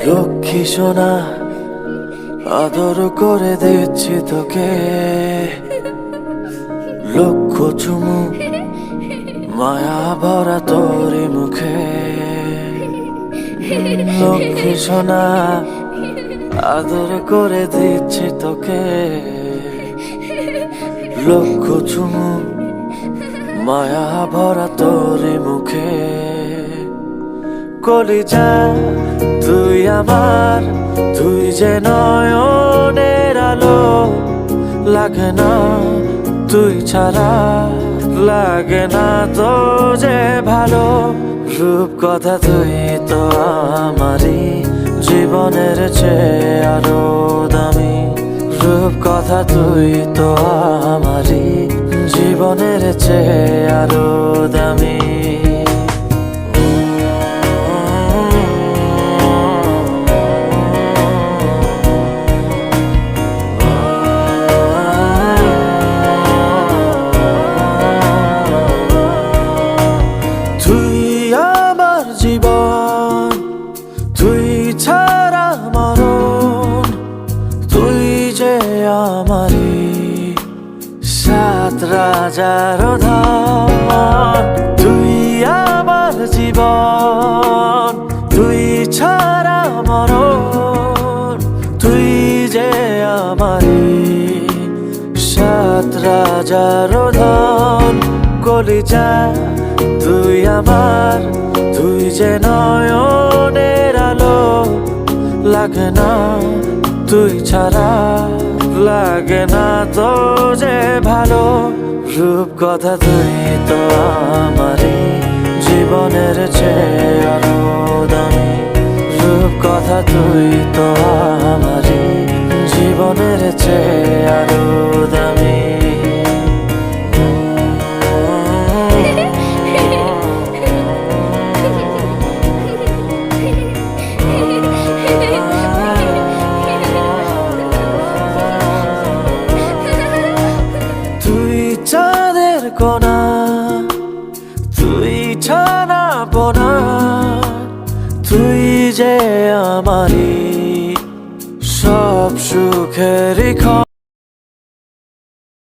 লক্ষ্মী সোনা আদর করে দিচ্ছি তোকে, লক্ষ চুমু মায়া ভরা তোর মুখে। লক্ষ্মী সোনা আদর করে দিচ্ছি তোকে, লক্ষ চুমু মায়া ভরা তোর মুখে। কলিজা তুই আমার, তুই যে নয়নের আলো, লাগে না তুই ছাড়া, লাগে না তো যে ভালো। রূপ কথা তুই তো আমারই, জীবনের চেয়ে আরো দামি। রূপ কথা তুই তো আমারই, জীবনের চেয়ে আরো দামি। জীবন তুই ছাড়া মরণ, তুই যে আমারি সাত রাজার ধন। তুই আমার জীবন, তুই ছাড়া মরণ, তুই যে আমারি সাত রাজার ধন। কলিজা তুই আমার, তুই যে নয়নের আলো, লাগে না তুই ছাড়া, লাগে না তো যে ভালো। রূপ কথা তুই তো আমারই, জীবনের চেয়ে আরো দামি। রূপ কথা তুই তো আমারই, জীবনের চেয়ে আরো দামি। চাঁদের কোনা তুই ছানা পোনা, তুই যে আমারি সব সুখের